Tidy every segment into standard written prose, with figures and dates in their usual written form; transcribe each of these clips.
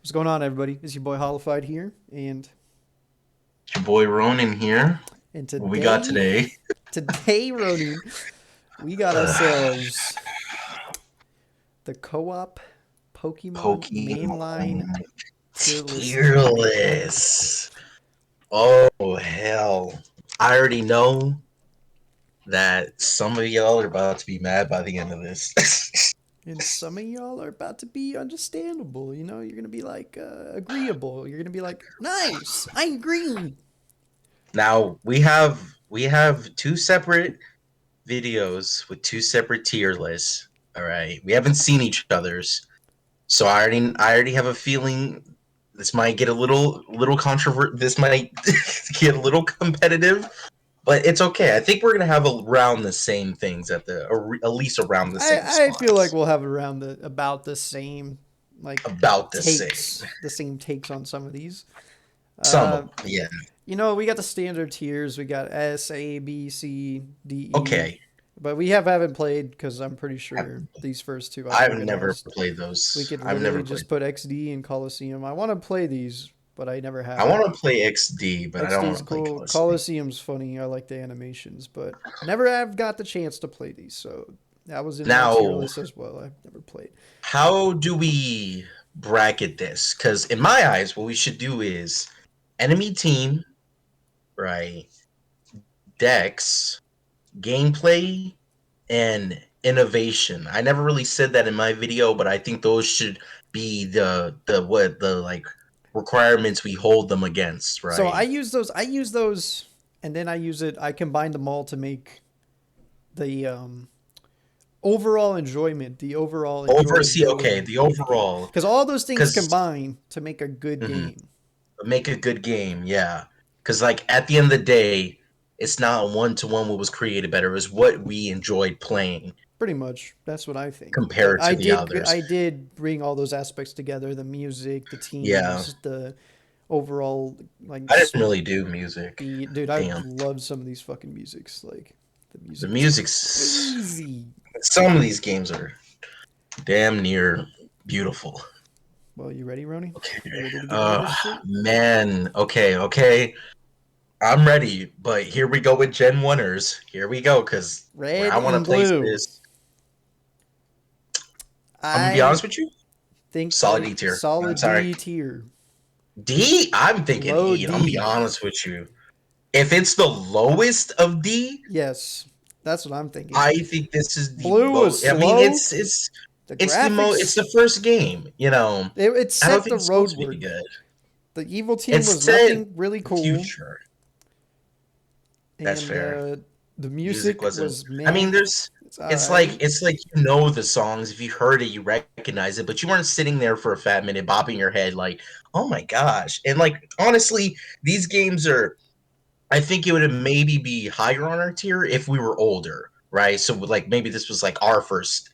What's going on, everybody? It's your boy Holified here, Your boy Ronan here. and What we got today, today? today, Ronin, we got ourselves the co-op Pokemon mainline Pokemon tier list tier game. list. Oh hell! I already know that some of y'all are about to be mad by the end of this. And some of y'all are about to be understandable. You're gonna be like agreeable. You're gonna be like, nice, I agree. Now we have two separate videos with two separate tier lists. All right, we haven't seen each other's, so I already have a feeling this might get a little controvert. This might get a little competitive. But it's okay. I think we're gonna have around the same things at least around the same I feel like spots. we'll have around about the same like About the same. takes, the same takes on some of these. Some of Uh, them, yeah. We got the standard tiers. We got S, A, B, C, D, E. Okay. But we haven't played because I'm pretty I've, sure these first two I've I've never organized. played We those. could I've literally never played. just put XD and Coliseum. I want to play these, but I never I have. want to play XD, but I don't XD want is to play cool. Coliseum. Coliseum's funny. I like the animations, but never have got the chance to play these. So that was in my tier Now, list as well. I've never played. how do we bracket this? Because in my eyes, what we should do is enemy team, right? Decks, gameplay, and innovation. I never really said that in my video, but I think those should be the like requirements we hold them against, So I right? use those. I use those, and then I use it. I combine them all to make the overall enjoyment, the overall Oversee, okay, enjoyability the of the game. overall, Because all those things because combine to make a good game. make a good game, yeah. Because like at the end of the day, it's not one to one what was created better. It was what we enjoyed playing Pretty much, that's what I think. But compared to the others. I did bring all those aspects together: the music, the Yeah, teams, the overall like I didn't really do music. speed. Dude, I Damn, love some of these fucking musics. Like the the music is music's crazy. some of these games are damn near beautiful. Well, you ready, Roni? Okay. You ready to get into this shit? Man. Okay, okay. I'm ready, but here we go with Gen 1ers. Here we go, because where Red I want and to place blue. this, I'm going to be I honest with you. think Solid E tier. I'm solid sorry. D tier. D? I'm thinking Low E. I'm going to be D. honest with you. If it's the lowest of D, Yes, that's what I'm thinking. I think this is the Blue was most. I mean, slow. The it's graphics, the first game, you know. it I don't set think the it's supposed to be roadwork. good. The evil team It's was set nothing really the cool, future. That's and fair. the Music music wasn't. was I mean, meh. there's. It's all right. It's like you know the songs. If you heard it, you recognize it, but you weren't sitting there for a fat minute bopping your head like, "Oh my gosh!" And like honestly, these games are. I think it would maybe be higher on our tier if we were older, right? So like maybe this was like our first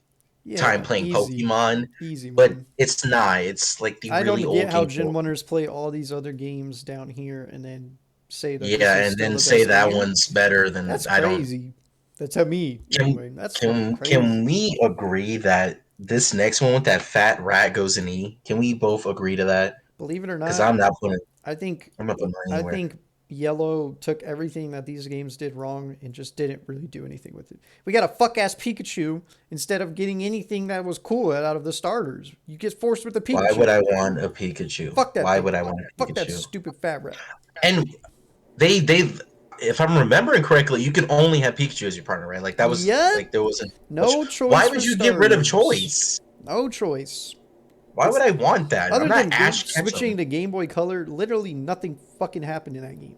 time Yeah, playing easy, Pokemon, easy, but man. it's not. It's like the I really don't get old how game. Gen Oneers play all these other games down here and then say that this Yeah, is and still then the say best that game. one's better than That's I don't. crazy. That's to me Can anyway. That's fucking can crazy. we agree that this next one with that fat rat goes in E? Can we both agree to that? Believe it or Because not, I'm not putting it I anywhere. think Yellow took everything that these games did wrong and just didn't really do anything with it. We got a fuck ass Pikachu instead of getting anything that was cool out of the starters. You get forced with the Why would Pikachu. I want a Pikachu? Fuck that Why thing. would I want a Fuck that Pikachu? stupid fat rat. And they if I'm remembering correctly, you can only have Pikachu as your partner, right? Like that was Yep. like there wasn't much. No choice Why for would you get rid of starters. choice? No choice. Why would It's I want that? I'm other not than Ash switching Ketchum. to Game Boy Color. Literally nothing fucking happened in that game.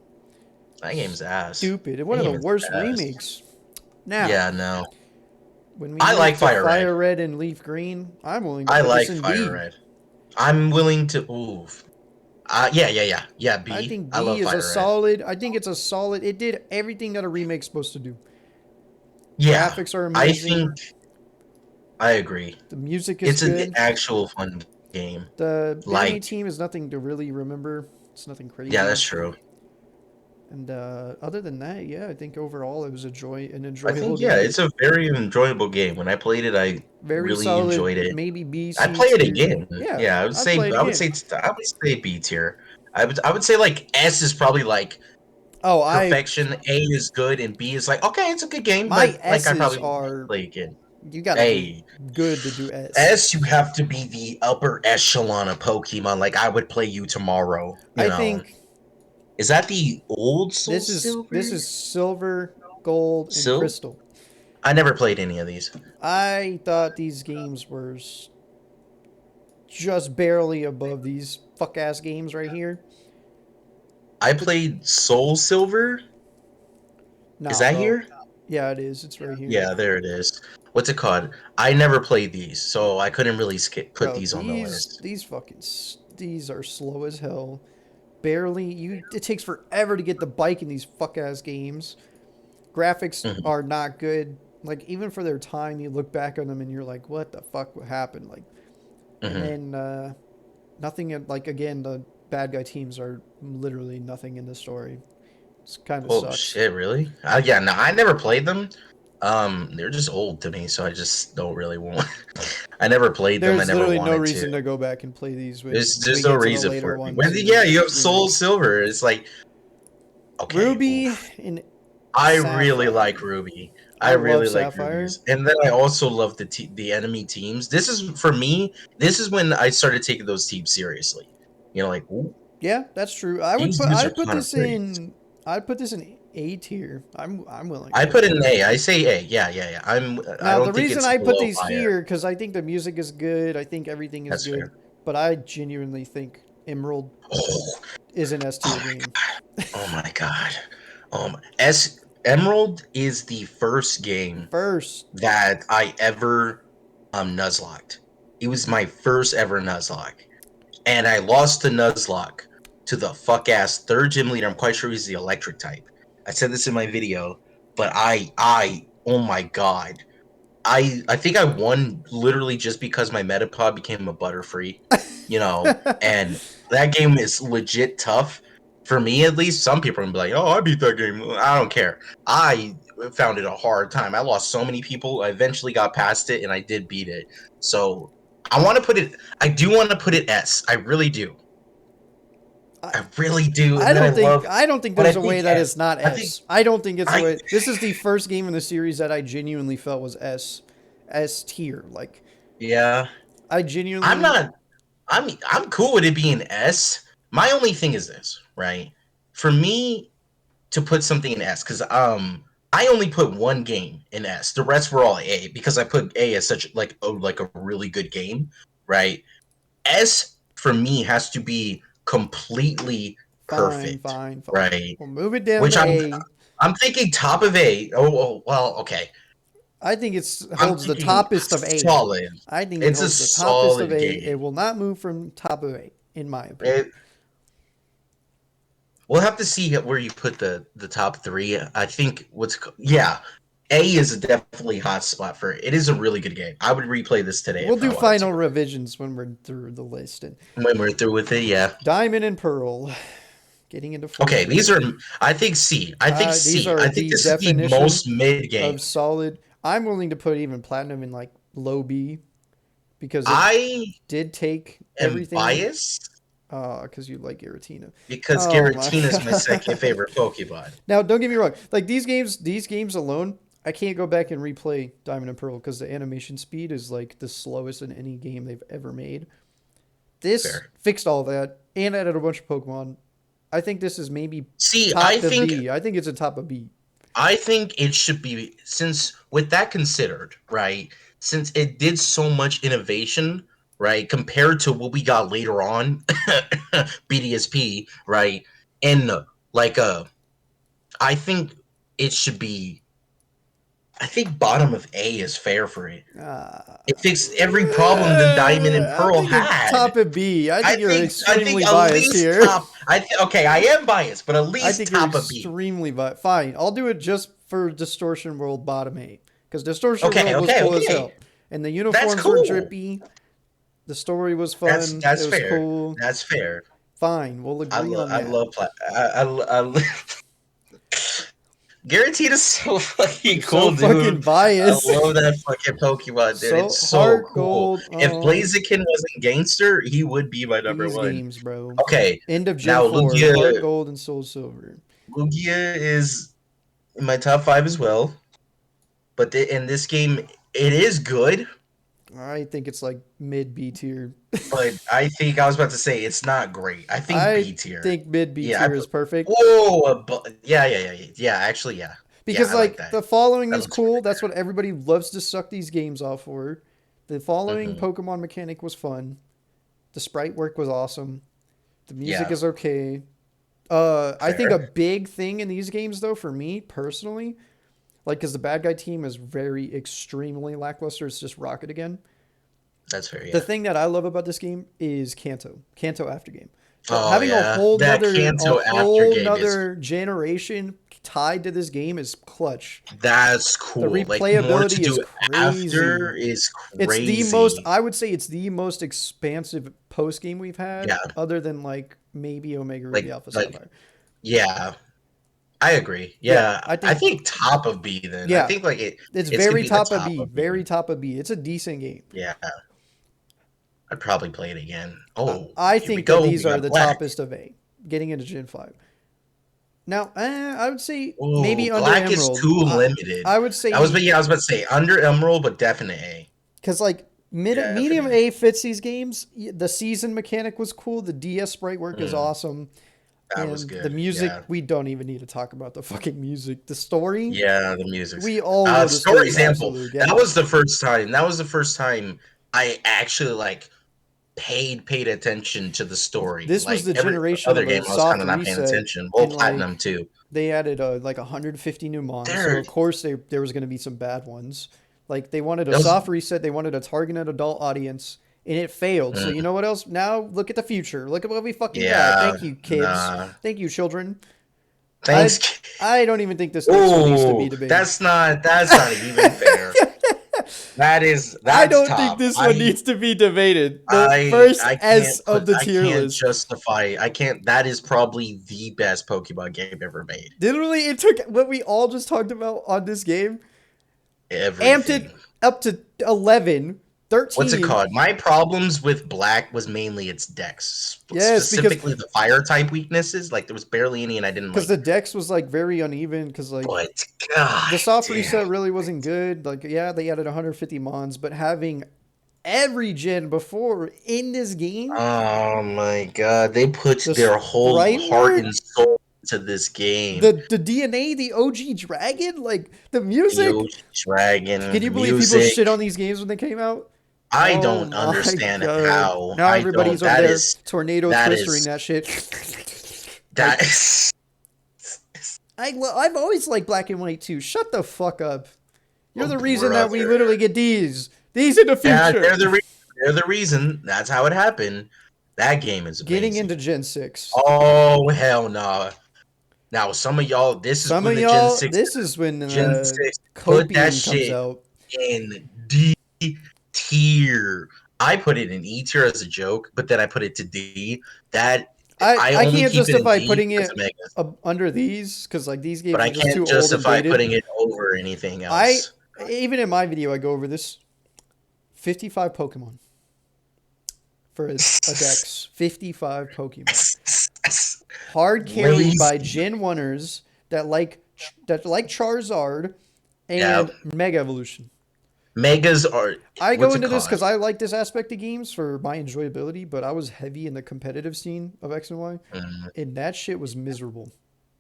That game's ass. Stupid. And That one of the game is worst ass. remakes. Now, Yeah, no. when we I move like to Fire Red. Fire Red and Leaf Green, I'm willing to I put this like in Fire B. Red. I'm willing to. Ooh. Yeah. I B. think I B love is a Fire Red. solid. I think it's a solid. It did everything that a remake's supposed to do. Yeah, Graphics are I think amazing. I agree. The music is It's an good. actual fun game. The enemy Like, team is nothing to really remember. It's nothing yeah, crazy. that's true. And other than that, yeah, I think overall it was an I enjoyable think yeah, game. it's a very enjoyable game. When I played it, I Very really solid, enjoyed it. maybe B, I C play it tier. again. Yeah, Yeah, I'd play it again. I would say B tier. I would say like S is probably like Oh, perfection. A is good, and B is like okay, it's a good game, my but like I S's probably would are, play again. you gotta be A good to do S. S, you have to be the upper echelon of Pokemon. Like I would play you tomorrow. You I know, think is that the old Soul this Silver? is silver, gold, and Sil? crystal. I never played any of these. I thought these games were just barely above these fuck ass games right here. I But played Soul Silver. Is nah, that bro. here? Yeah, it is. It's right here. Yeah, there it is. What's it called? I never played these, so I couldn't really put Bro, these on the list. these are slow as hell. Barely it takes forever to get the bike in these fuck ass games. Graphics Hmm. are not good. Like even for their time, you look back on them and you're like, what the fuck happened? Like, and Hmm. then nothing. Like again, the bad guy teams are literally nothing in the story. It's kind of Oh sucks. shit, really? Yeah, no, I never played them. They're just old to me, so I just don't really want. I never played them. I There's never literally no wanted to. reason to go back and play these when There's we no get to the reason later for me. ones in Yeah, the you have Soul series. Silver. It's like okay, Ruby oof. and I really like Sapphire. Ruby. I I love really like Sapphire. Rubies, and then I also love the enemy teams. This is for me. This is when I started taking those teams seriously. You know, like ooh, Yeah, that's true. these dudes are I'd put kind of this pretty. in I'd put this in A tier. I'm willing I to put admit it in that. A. I say A. Yeah, yeah, yeah. I Now, the don't think reason it's I put below these higher. here cuz I think the music is good, I think everything is That's good, fair. but I genuinely think Emerald Oh, is an S oh tier my game. god. Oh my god. S Emerald is the first game First, that I ever nuzlocked. It was my first ever nuzlocke. And I lost the Nuzlocke to the fuck ass third gym leader. I'm quite sure he's the electric type. I said this in my video, but oh my god. I think I won literally just because my Metapod became a Butterfree, you know, and that game is legit tough. For me at least, some people are gonna be like, oh, I beat that game. I don't care. I found it a hard time. I lost so many people. I eventually got past it and I did beat it. So I do want to put it S. I really do. I, I really do. And then I love I don't think but I there's a think way that it's not I think S. I don't think it's a I way. This is the first game in the series that I genuinely felt was S tier. Like yeah. I I'm genuinely not I'm cool with it being S. My only thing is this, right? For me to put something in S, because I only put one game in S. The rest were all A because I put A as such like a really good game, right? S for me has to be completely perfect, fine. right? We'll move it down Which to A. I'm thinking top of A. Oh well, okay. I think it I'm holds the thinking toppest of A. solid. I think it It's a holds the toppest of solid A. game. It will not move from top of A, in my opinion. It, we'll have to see where you put the top three. I think yeah, A is a definitely hot spot for it. It is a really good game. I would replay this today We'll if I do wanted final to. revisions when we're through the list. And When we're through with it, yeah. Diamond and Pearl, getting into fourth Okay, these place. are. I think C. I think These C. are I think the this is the definition most mid game. of solid. I'm willing to put even platinum in like low B because it I did take am everything. biased Because you like Giratina. because Oh my Giratina is my second god. favorite Pokemon. Now, don't get me wrong. Like these games alone, I can't go back and replay Diamond and Pearl because the animation speed is like the slowest in any game they've ever made. This Fair. fixed all that and added a bunch of Pokemon. I think this is maybe See, top of B. I think it's a top of B. I think it should be since with that considered, right? Since it did so much innovation, right, compared to what we got later on, BDSP, right? And like I think it should be I think bottom of A is fair for it. Uh, It fixed every problem that Diamond and I'm Pearl thinking had. top of B. I think you're I think extremely at biased least here. top okay, I am biased, but at I least think you're top of B. extremely biased. Fine, I'll do it just for Distortion World bottom 8 because Distortion World was cool as Okay. hell, and the That's uniforms were cool. drippy. The story was fun. It That's was fair. cool. That's fair. Fine, we'll agree on I that. love pla- I Guaranteed is so fucking You're so cool, fucking dude. I biased. love that fucking Pokemon, dude. It's So so Heart cool. Gold, If Blaziken wasn't gangster, he would be my number these one. games, bro. Okay, End of Gen now 4, Heart Gold and Soul Silver. Lugia is in my top five as well. But in this game, it is good. I think it's like mid B tier. But I think I was about to say it's not great. I think I B tier. think mid B Yeah. tier is perfect. Whoa. Yeah. Actually, yeah. Yeah, Because I like like that. the following That is looks right cool. That's there. what everybody loves to suck these games off for. The following Hmm. Pokemon mechanic was fun. The sprite work was awesome. The music Yeah. is okay. I think a Fair. big thing in these games though, for me personally, like because the bad guy team is very extremely lackluster. It's just Rocket again. That's fair. The Yeah. thing that I love about this game is Kanto after game. Oh Having yeah. That a Kanto after whole game is nother generation tied to this game is clutch. that's The cool. Like more to replayability is do after crazy. is It's the most, crazy. I would say it's the most expansive post game we've had, Yeah. other than like maybe Omega Ruby Alpha Like Sapphire. yeah. I agree. Yeah, Yeah. I I think, think top of B then. I yeah, think like it's it's gonna very be the top of top B, of B. very top of B. It's a decent game. Yeah. I'd probably play it again. Oh, I here we think that go. these We are got the black. toppest of A, getting into Gen 5. Now, I would say Oh, maybe under black is Emerald. too limited. I would say I was about to say under Emerald, but definite A. because like medium Definite. A fits these games. The season mechanic was cool. The DS sprite work is Mm, awesome, that was and the good. music Yeah. we don't even need to talk about the fucking music. The story, Yeah, the music's we good. all know the Story story is example. absolute That was gas. the first time. That was the first time I actually like paid attention to the story. This was Like the every generation other of a game, I was kind soft of not paying reset, attention. Well, and platinum like too. they added like 150 new mons. So There, of course there was going to be some bad ones. Like they wanted a that was. soft reset. They wanted a targeted adult audience, and it failed. So you Mm, know what else? Now look at the future. Look at what we fucking got. yeah, Thank you, kids. nah. Thank you, children. I Thanks. I don't even think this next one needs to be Oh, debated. that's not even fair. I That's don't think top. this one needs to be debated. The first I S of the I tier can't list. justify I can't that is probably the best Pokemon game ever made. Literally, it took what we all just talked about on this game, amped Everything. it up to 11, What's it 13. called? My problems with Black was mainly its dex, Yes, specifically the fire type weaknesses. Like there was barely any, and I didn't because like the it. dex was like very uneven. Because like But god the soft damn. reset really wasn't good. Like yeah, they added 150 mons, but having every gen before in this game, Oh my god, they put the their whole sprite heart work, and soul into this game. the DNA, the OG dragon, like the The music. OG Dragon, Can the you believe people music. shit on these games when they came out? I Oh don't my understand god! how. Now I don't. everybody's over there tornado That twistering is that shit. that Like is I've always liked black and white too. Shut the fuck up. You're oh, the reason that we brother. literally get these in the Yeah, future. they're the reason. That's how it happened. That game is Getting into amazing. Gen 6. Oh hell no! Now some of y'all, this is Some of when the Gen y'all, Six this is when Gen Six put that Copium comes shit out. in D tier. I put it in E tier as a joke, but then I put it to D. That I I only can't keep it in justify D putting because of it Megas, under these because like these but games are I just can't too old and justify dated. putting it over anything I else. even in my video I go over this 55 Pokemon for a dex. 55 Pokemon. Hard carried by Lazy. Gen 1ers that like Charizard Yeah, and Mega Evolution. Megas are I go what's it into this called? because I like this aspect of games for my enjoyability, but I was heavy in the competitive scene of X and Y, Mm. and that shit was miserable.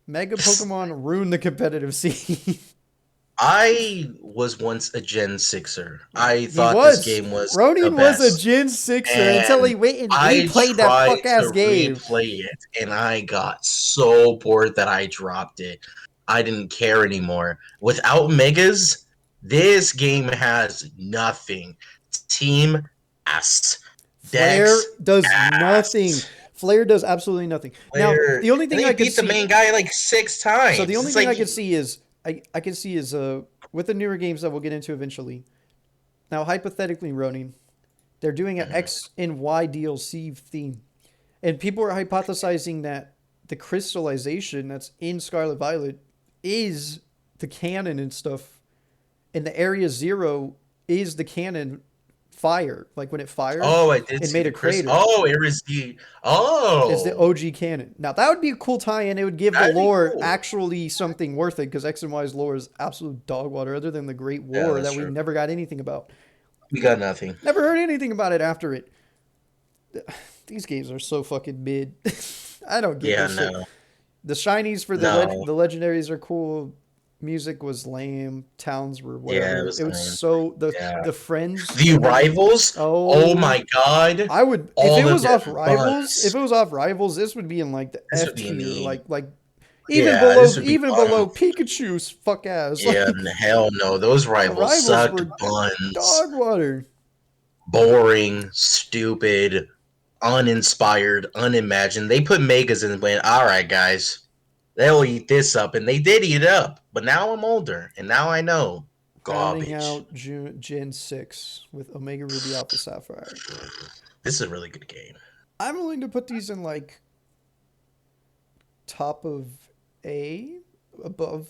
Mega Pokemon ruined the competitive scene. I was once a Gen Sixer. I He thought this was. game was the Ronin was a best. Gen 6er until he And went and I replayed that tried fuck ass to game. replay it, and I got so bored that I dropped it. I didn't care anymore. Without Megas, this game has nothing. Team ass. Flare Dex does nothing. ass. Flare does absolutely nothing. Now, Player. the only And thing they I could beat the see main guy like six So the times. only It's thing like, I can see is I can see is with the newer games that we'll get into eventually. Now hypothetically, Ronin, they're doing an Mhm. X and Y DLC theme, and people are hypothesizing that the crystallization that's in Scarlet Violet is the cannon and stuff, and the area 0 is the cannon fire. Like when it fired, Oh, I did it see made the a Chris. crater. Oh, it was the. It's the Oh, OG cannon. Now that would be a cool tie-in. It would give the that'd be lore cool. actually something worth it because X and Y's lore is absolute dog water. Other than the Great Yeah, War that's that we true. never got anything about. We got nothing. Never heard anything about it after it. These games are so fucking mid. I don't get Yeah, this shit. no, The shinies for no. the legendaries are cool. Music was lame. Towns were Yeah, it whatever. was It was lame. so Yeah. the friends The when you rivals. Oh oh my God. I would if it All of was off them rivals if buns. it was off rivals this would be in like the This F would be in tier the. like Yeah, this would be even bun. below Pikachu's fuck ass Yeah, like hell no. Those the rivals rivals sucked were buns. dog water. Boring, stupid, uninspired, unimagined. They put megas in and went, all right, guys, they'll eat this up. And they did eat it up. But now I'm older. And now I know. Rounding Garbage. out Gen 6 with Omega Ruby Alpha Sapphire. This is a really good game. I'm willing to put these in like top of A, above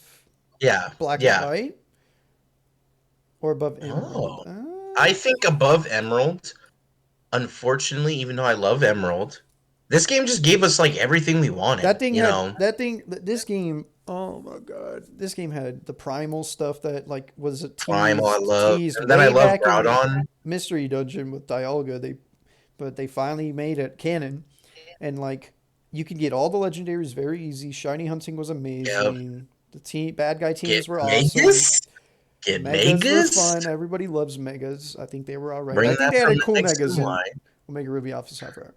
Yeah. Black and Yeah. White, or above Emerald. Oh. I think above Emerald, unfortunately, even though I love Emerald, this game just gave us like everything we wanted, That thing you had know? that thing. This game. Oh my god! This game had the primal stuff that like was a Primal, I love. teased And then I way love back in Groudon. Mystery Dungeon with Dialga. They finally made it canon, and like you could get all the legendaries very easy. Shiny hunting was Yep. amazing. The team bad guy Get teams were awesome. Megas? Get Megas were Megas? fun. Everybody loves megas. I think they were all right. Bring I think that they from added the cool next megas in in line. Omega Ruby Alpha Sapphire.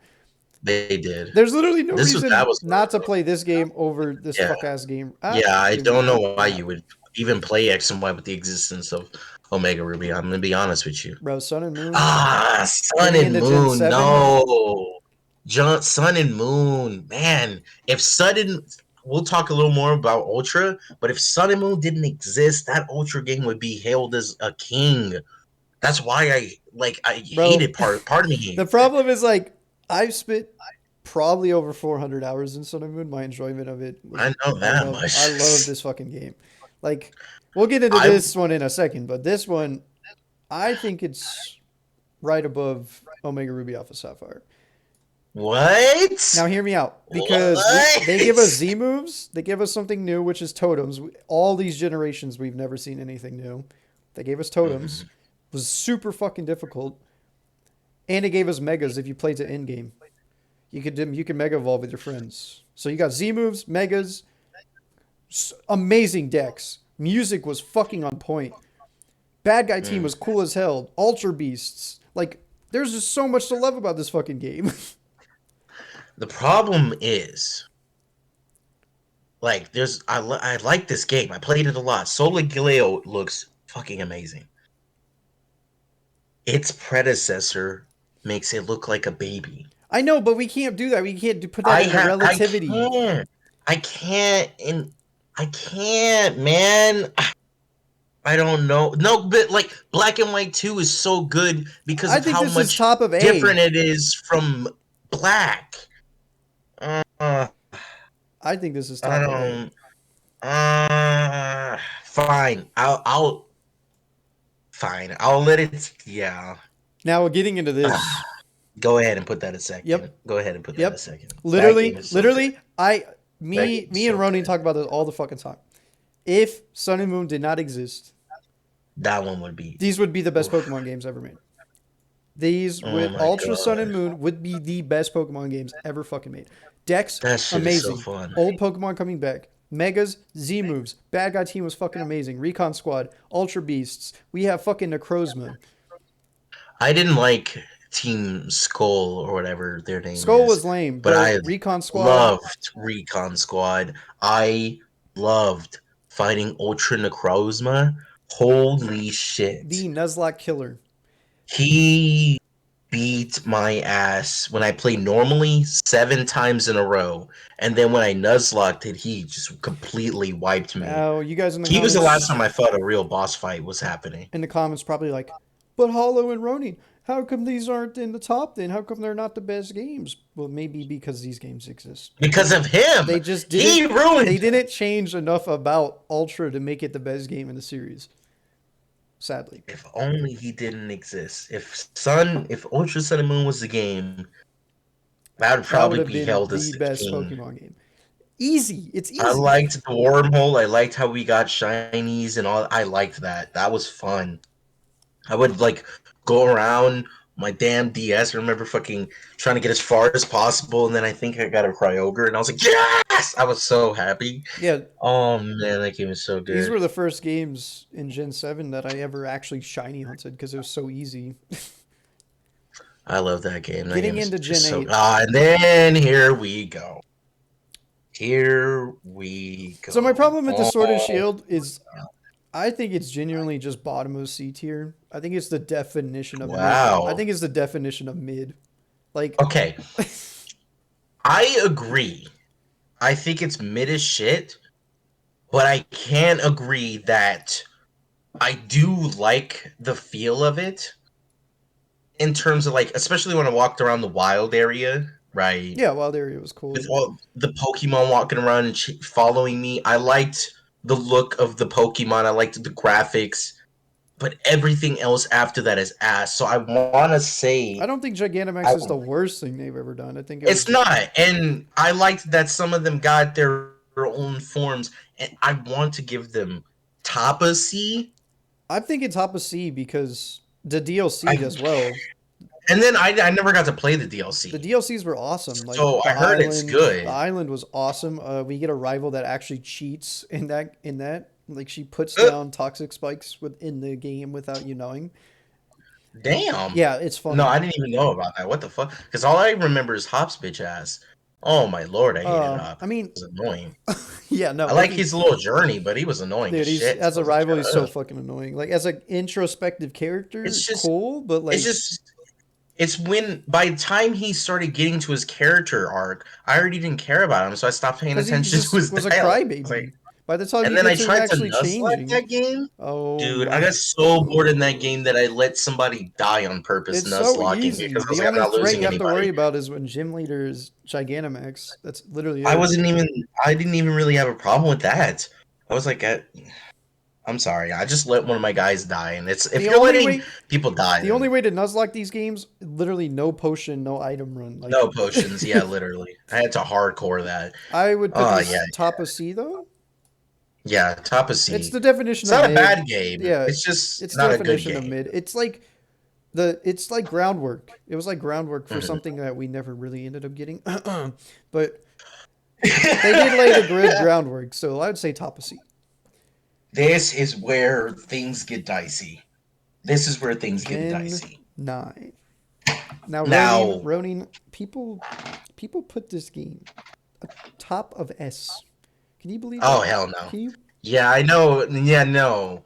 They did. There's literally no That reason was not to play this game over this yeah. fuck ass game. Yeah, I Give me don't know what why you happened, would even play X and Y with the existence of Omega Ruby. I'm gonna be honest with you. bro? Sun and Moon Ah, Sun getting and into Gen Moon. 7. No. Sun and Moon. Man, if Sun and we'll talk a little more about Ultra, but if Sun and Moon didn't exist, that Ultra game would be hailed as a king. That's why I hate Bro, it. Part of me the hates it. problem is like I've spent probably over 400 hours in Sun and Moon. My enjoyment of it was I know that I love much. this fucking game. Like we'll get into I this one in a second, but this one I think it's right above Omega Ruby Alpha Sapphire. what? Now hear me out because they give us What? Z moves. They give us something new, which is totems. All these generations, we've never seen anything new. They gave us totems. Mhm. It was super fucking difficult, and it gave us megas if you played to end game. You could mega evolve with your friends. So you got Z moves, megas, amazing decks. Music was fucking on point. Bad guy team Mm. was cool as hell. Ultra beasts, like there's just so much to love about this fucking game. The problem is, like, I like this game. I played it a lot. Solar Galileo looks fucking amazing. Its predecessor makes it look like a baby. I know, but we can't do that. We can't put that into I relativity. can't. I can't. And I can't, man. I don't know. No, but like Black and White 2 is so good because I of think how this is much top of different A. it is from Black. Uh, I think this is I top of A. don't. Fine. Fine. I'll let it. Yeah. Now getting into this. Go ahead and put that a second. Yep. Go ahead and put that a Yep. second. That game Literally, is so good. literally, That game is me and so Ronin good. talk about this all the fucking time. If Sun and Moon did not exist, That one would be. these would be the best Oof. Pokemon games ever made. These Oh with my Ultra Sun and god. Moon would be the best Pokemon games ever fucking made. Decks, That shit is so amazing. fun. Old Pokemon coming back. Megas, Z moves. Bad guy team was fucking amazing. Recon Squad, Ultra Beasts. We have fucking Necrozma. I didn't like Team Skull or whatever their name Skull is, was lame, but but I Recon Squad, loved Recon Squad. I loved fighting Ultra Necrozma. Holy shit. the Nuzlocke killer. He beat my ass when I played normally 7 times in a row. And then when I Nuzlocked it, he just completely wiped me. Now, you guys He was the last time I felt a real boss fight was happening. in the comments probably like, but Hollow and Ronin. How come these aren't in the top then? How come they're not the best games? Well, maybe because these games exist. Because of him. They just didn't. He ruined They them. didn't change enough about Ultra to make it the best game in the series. Sadly, If only he didn't exist. If Ultra Sun and Moon was the game, that would that would probably have be been held the as the best king. Pokemon game. Easy. It's I easy. liked the wormhole. I liked how we got shinies and all. I liked that. That was fun. I would like go around my damn DS. I remember fucking trying to get as far as possible, and then I think I got a Kyogre, and I was like, yes! I was so happy. Yeah, Oh man, that game is so these good. were the first games in Gen 7 that I ever actually shiny hunted because it was so easy. I love that game. That Getting game is into Gen just so. 8. Ah, and then here we go. Here we So my go. problem with the Sword and Oh, Shield is I think it's genuinely just bottom of C tier. I think it's the definition of mid. I wow. think it's the definition of mid. Like, Okay, I agree. I think it's mid as shit, but I can agree that I do like the feel of it in terms of like, especially when I walked around the wild area, right? yeah, Wild Area was With cool. all the Pokemon walking around and following me, I liked the look of the Pokemon. I liked the graphics, but everything else after that is ass. So I want to I say, don't think Gigantamax I, is the worst thing they've ever done. I think it it's was. not. And I liked that some of them got their own forms, and I want to give them top of C. I'm thinking top of C because the DLC I as well. and then I never got to play the The DLC, DLCs were awesome. Like so the I heard it's island, the good. island was awesome. We get a rival that actually cheats in that. Like she puts Uh, down toxic spikes within the game without you knowing. Damn. Yeah, it's No, funny. I didn't even know about that. What the fuck? Because all I remember is Hop's bitch ass. Oh my lord, I hated Hop. I It mean, was annoying. yeah, no, I like his little journey, but he was annoying as dude, he's shit. So as I a was like, rival, he's shut so up. fucking annoying. Like as an introspective character, It's just, cool, but it's like just, it's when by the time he started getting to his character arc, I already didn't care about him, so I stopped paying because he attention to just his was a dialogue. I was like, crybaby. By the time and you then get I to him tried to actually nuzlocke changing, that game. oh Dude, I my, got so bored in that game that I let somebody die on purpose it's so nuzlocking me easy. because I was The like, I'm only not threat losing you have to anybody. worry about is when gym leader is Gigantamax. That's literally I it. wasn't even. I didn't even really have a problem with that. I was like, I'm sorry. I just let one of my guys die, and it's if The you're only letting way, people die, the only then way to nuzlocke these games, literally no potion, no item run. Like, no potions. Yeah, literally, I had to hardcore that. I would put Oh this yeah, top of C though. yeah. Top of It's C. the definition It's of not a mid. bad game. Yeah, It's just it's the not a good definition of game. mid. It's like groundwork. It was like groundwork for Mhm. something that we never really ended up getting. But they did lay the good groundwork, so I would say top of C. This is where things get dicey. This is where things get Gen dicey. 9. Now Now, Ronin, people put this game top of S. Can you believe oh that? hell no. Can you? Yeah, I know. Yeah, no.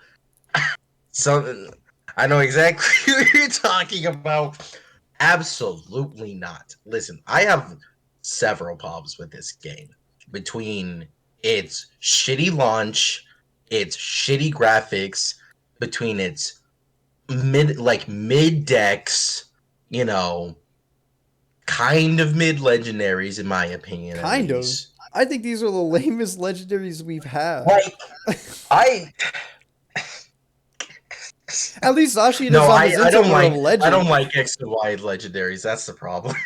So I know exactly what you're talking about. Absolutely not. Listen, I have several problems with this game. Between its shitty launch, its shitty graphics, between its mid decks, you know, kind of mid legendaries in my opinion at Kind of. least. I think these are the lamest legendaries we've had. Like I At least Zashi no, and I Zamazenta don't were a like I legend. don't like X and Y legendaries. That's the problem.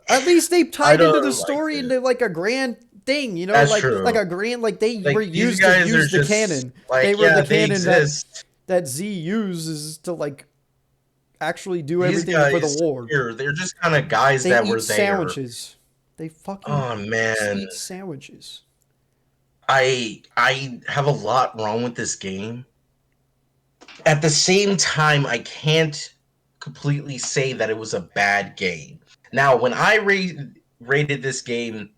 At least they I tied into the don't like story it. into like a grand thing, That's like true. a grand like they were Like these used to guys are use the just canon. like, They were the yeah, they canon that exist. Z uses to like actually do These everything for the guys war. here, they're just kind of guys They that eat were there. sandwiches. They fucking Oh man, eat sandwiches. I have a lot wrong with this game. At the same time, I can't completely say that it was a bad game. Now, when I rated this game,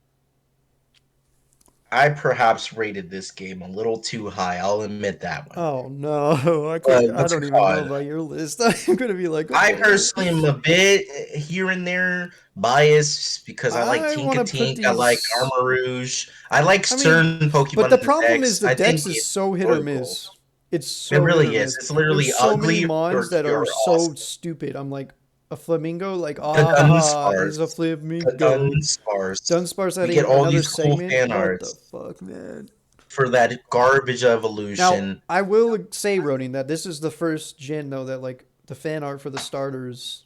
I perhaps rated this game a little too high. I'll admit that one. Oh no, I But can't. I what's don't it even know called? about your list. I'm gonna be like, I oh, personally am a bit here and there biased because I like I want to put Tinkatink, I like these. Armarouge, I like I mean, certain but Pokemon the in the problem is decks. the I dex think is it's so hit or enjoyable. miss. It's It so hit or really is. miss. It's There's literally so many ugly or mons that are pure so awesome. stupid. I'm like, A flamingo, like The is a Dunsparce. The flamingo. Dunsparce. Dunsparce We get adding all another these cool segment. fan What the arts fuck, man? for that garbage Now, evolution. I will say, Ronin, that this is the first gen though that like the fan art for the starters,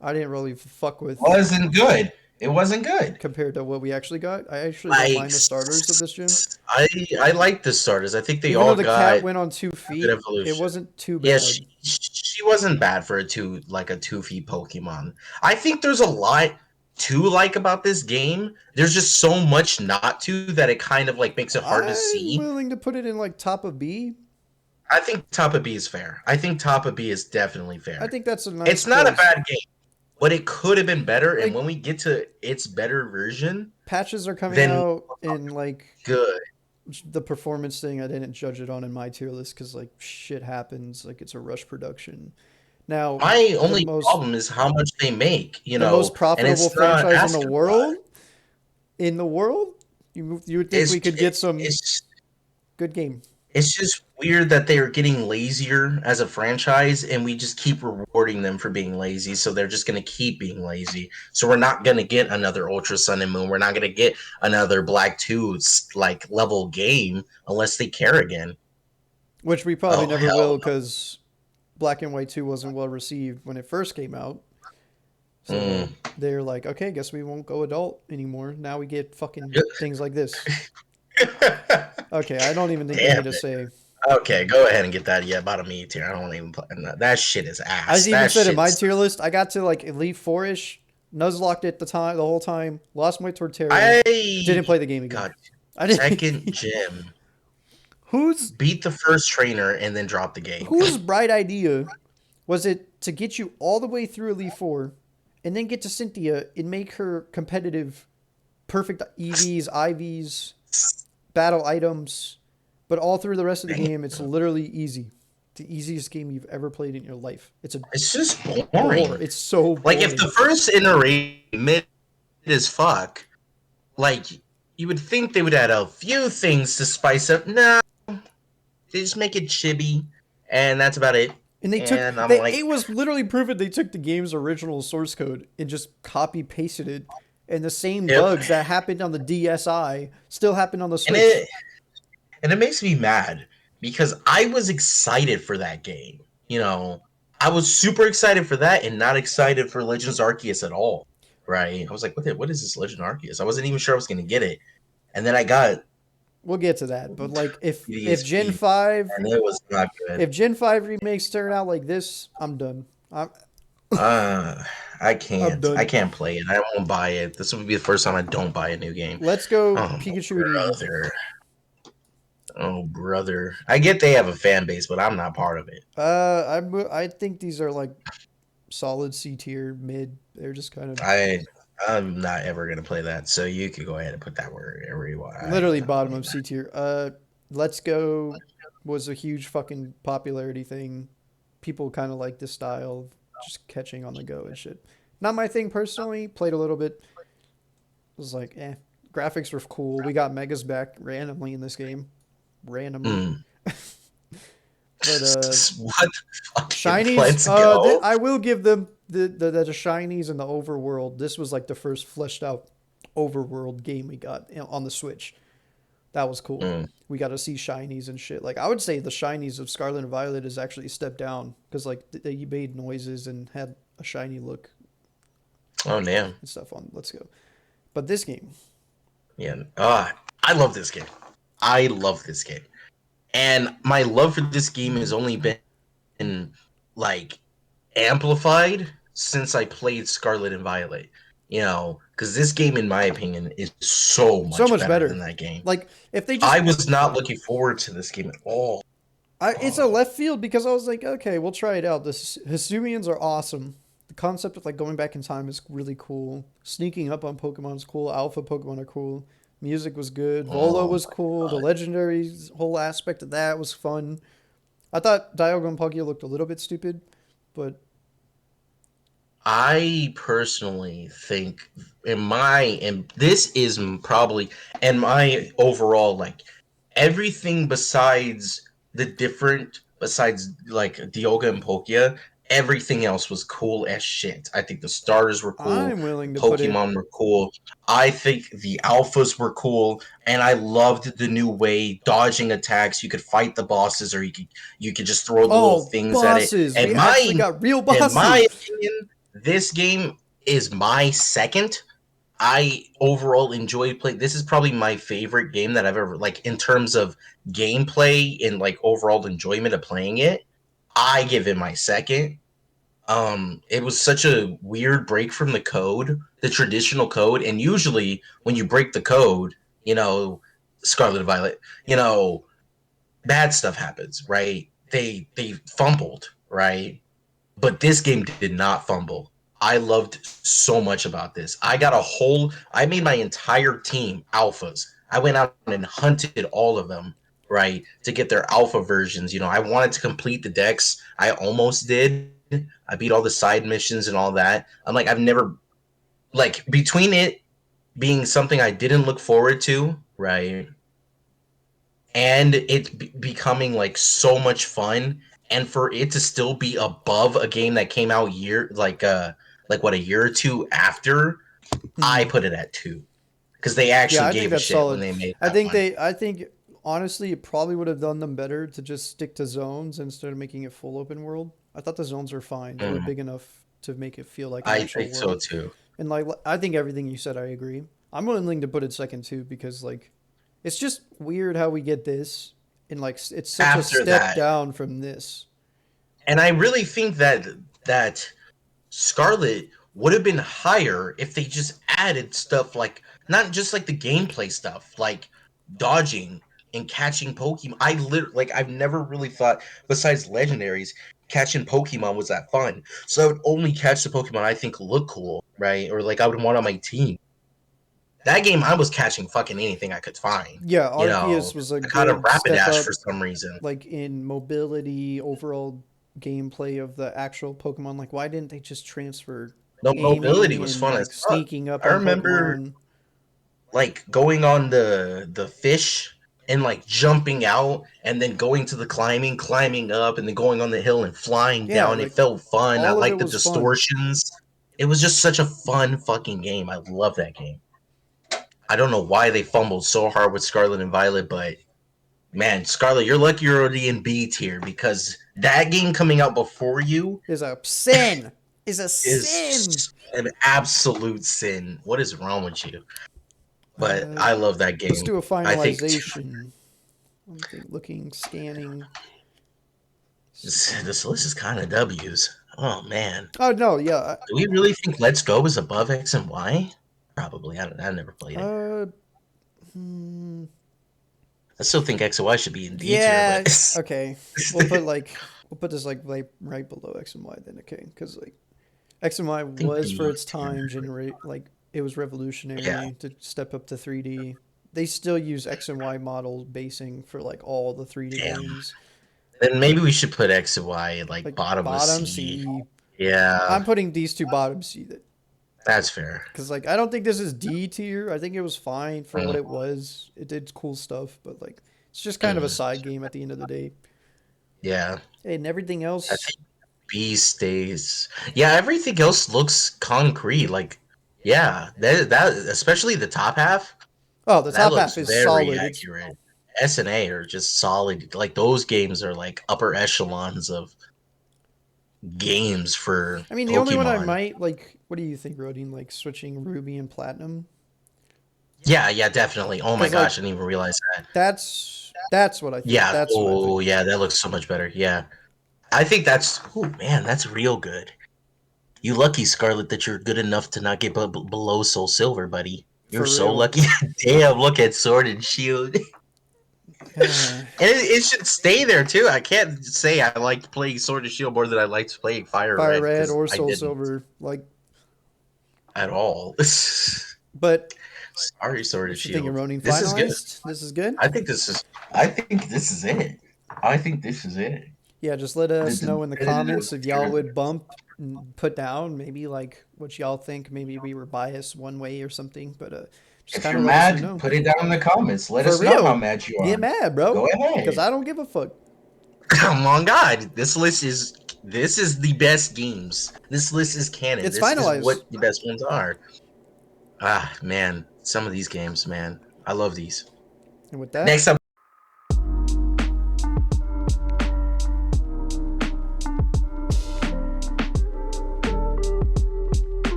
I didn't really fuck with Wasn't good. It wasn't good. compared to what we actually got. I actually don't Like mind the starters of this gen. I like the starters. I think they Even though all the cat got went on two a good feet, it evolution. wasn't too Yeah, bad. she wasn't bad for a 2 feet Pokemon. I think there's a lot to like about this game. There's just so much not to that it kind of like makes it hard to I'm see. willing to put it in like top of B. I think top of B is fair. I think top of B is definitely I fair. think that's a nice It's not a place. bad game, but it could have been better. And Like when we get to its better version, patches are coming then out in like good. the performance thing. I didn't judge it on in my tier list because like shit happens. Like it's a rush production. Now My the only most problem is how much they make, the most and profitable it's not franchise asking a lot. in the world, you would think It's we could get some it's good game. it's just weird that they are getting lazier as a franchise, and we just keep rewarding them for being lazy. So they're just going to keep being lazy. So we're not going to get another Ultra Sun and Moon. We're not going to get another Black 2 like level game unless they care again. Which we probably Oh never hell will because Black and White 2 wasn't well received when it first came out. no. So they're like, okay, guess we won't go adult anymore. Now we get fucking things like this. Okay, I don't even think we Damn need to it. say. Okay, go ahead and get that. Yeah, bottom E tier. I don't even play that shit is I ass. just even That said in my shit's tier list, I got to like Elite Four ish, Nuzlocked it the whole time, lost my Torterra, I didn't play the game again. got I second didn't. gym, whose beat the first trainer, and then drop the game. whose bright idea was it to get you all the way through Elite Four, and then get to Cynthia and make her competitive, perfect EVs, IVs, battle items, but all through the rest of the game, it's literally easy. The easiest game you've ever played in your life. It's a It's just bore. boring. It's so Like if the boring. first iteration mid as fuck, like you would think they would add a few things to spice up. No, they just make it chibi, and that's about it. And they took And I'm they like, it was literally proven they took the game's original source code and just copy pasted it, and the same yep. bugs that happened on the DSi still happened on the And Switch. it makes me mad because I was excited for that game. I was super excited for that and not excited for Legends Arceus at all. Right? I was like, what is this Legend Arceus? I wasn't even sure I was gonna get it. And then I got We'll get to that, but like if Gen PDSP, 5 and it was not good. if Gen 5 remakes turn out like this, I'm done. Uh, I I'm can't. I done. can't play it. I won't buy it. This will be the first time I don't buy a new game. Let's go Oh, Pikachu and Eevee. brother. Oh, brother. I get they have a fan base, but I'm not part of it. I think these are like solid C tier mid. They're just kind of I'm not ever gonna play that. So you could go ahead and put that wherever you want. I'm literally not bottom playing of that. C tier. Let's Go was a huge fucking popularity thing. People kind of like this style of just catching on the go and shit. Not my thing personally. Played a little bit. It was like, eh. Graphics were cool. We got Megas back randomly in this game. Randomly. Mm. But What? Fucking shinies, let's go. I will give them the shinies and the overworld. This was like the first fleshed out overworld game we got on the Switch. That was cool. Mm. We got to see shinies and shit. Like I would say the shinies of Scarlet and Violet is actually a step down because like they made noises and had a shiny look Oh damn. and stuff on Let's Go. But this game, Yeah. I love this game. I love this game. And my love for this game has only been like amplified since I played Scarlet and Violet. Because this game, in my opinion, is so so much much better better. than that game. Like if they just I was not looking forward to this game at all. it's a Oh, left field because I was like, okay, we'll try it out. The Hisuians are awesome. The concept of like going back in time is really cool. Sneaking up on Pokemon is cool. Alpha Pokemon are cool. Music was good. Volo oh was my cool. The god. legendaries whole aspect of that was fun. I thought Dialga and Palkia looked a little bit stupid, but I personally think and this is probably and my overall like everything besides like Dialga and Palkia, Everything else was cool as shit. I think the starters were cool. I'm willing to put it. Pokemon were cool. I think the alphas were cool, and I loved the new way dodging attacks. You could fight the bosses, or you could just throw the little Oh, things at it. bosses! We And actually my got real in my bosses. opinion, this game is my second. I overall enjoyed playing. This is probably my favorite game that I've ever like in terms of gameplay and like overall enjoyment of playing it. I give it my second. It was such a weird break from the code, the traditional code, and usually when you break the code, you know, Scarlet and Violet, you know, bad stuff happens, right? They fumbled, right? But this game did not fumble. I loved so much about this. I made my entire team alphas. I went out and hunted all of them, right, to get their alpha versions. I wanted to complete the decks. I almost did. I beat all the side missions and all that. I'm like, I've never, like, between it being something I didn't look forward to, right, and it becoming like so much fun, and for it to still be above a game that came out like what, a year or two after. I Hmm. put it at 2 because they Yeah, actually I think gave a that's shit when solid. they made I that think one. they. I think honestly, it probably would have done them better to just stick to zones instead of making it full open world. I thought the zones were fine. They were Mm, big enough to make it feel like an I actual think so world. too. And like, I think everything you said, I agree. I'm willing to put it second too because like, it's just weird how we get this, and like, it's such a After step that, down from this. and I really think that Scarlet would have been higher if they just added stuff like not just like the gameplay stuff, like dodging and catching Pokemon. I've never really thought besides legendaries, catching Pokemon was that fun. So I would only catch the Pokemon I think look cool, right? Or like I would want on my team. That game I was catching fucking anything I could find. Yeah, Arceus was a I caught a good step Rapidash for up, some reason. like in mobility, overall gameplay of the actual Pokemon. Like, why didn't they just transfer No, mobility aiming was and fun as like fuck. sneaking up I on remember Pokemon? like going on the fish and like jumping out and then going to the climbing up and then going on the hill and flying Yeah, down. It like felt fun. I all of it like the was fun. distortions. It was just such a fun fucking game. I love that game. I don't know why they fumbled so hard with Scarlet and Violet, but man, Scarlet, you're lucky you're already in B tier because that game coming out before you Is a sin. Is a sin. is an absolute sin. What is wrong with you? But Uh, I love that let's game. do a I think finalization. I'm looking, scanning. this list is kind of W's. Oh man, Oh no, yeah. do we really think Let's Go is above X and Y? Probably. I never played it. Uh, hmm, I still think X and Y should be in D tier, but yeah. Okay, we'll put this like right below X and Y then. Okay, because like X and Y I think was for B its tier. time generate like it was Yeah. revolutionary to step up to 3D. They still use X and Y model basing for like all the 3D Damn. games. Then maybe we should put X and Y at like Like bottom of bottom C. C. Yeah, I'm putting these two bottom C that that's fair. because like I don't think this is D tier. I think it was fine for what Mm, it was. It did cool stuff, but like it's just kind of a mm, side game at the end of the day. yeah. And everything I else. think B stays. Yeah, everything else looks concrete. Like, yeah, that especially the top half. Oh, the That top looks half is very solid. It's accurate. S and A are just solid. Like those games are like upper echelons of games for I mean the only one I Pokemon. might like. What do you think, Rodine? Like switching Ruby and Platinum Yeah, yeah, definitely. Oh my because like gosh, I didn't even realize that. that's what I think. Yeah. That's what I think. Oh, yeah, that looks so much better. Yeah, I think that's. Oh man, that's real good. You lucky, Scarlet, that you're good enough to not get below Soul Silver, buddy. You're For so real. lucky. Damn, look at Sword and Shield. Uh, And it should stay there too. I can't say I liked playing Sword and Shield more than I liked playing Fire Fire Red Red because or I Soul didn't Silver. Like, at all. but Sorry, Sword and what you thinking, Shield. Ronin? This is good. Finalized? This is good. I think this is. I think this is it. I think this is it. Yeah, just let The us know in the definitive comments if y'all tier would list. bump and put down maybe like what y'all think. Maybe we were biased one way or something, but just If kind you're of let us mad, know. put it down in the comments. Let For us know how real, mad you are. get mad, Go bro, because ahead. I don't give a fuck. Come on, God. This list is This is the best games. This list is canon. It's This is finalized. what the best ones are. Ah, man, some of these games, man, I love these. And with that, Next up.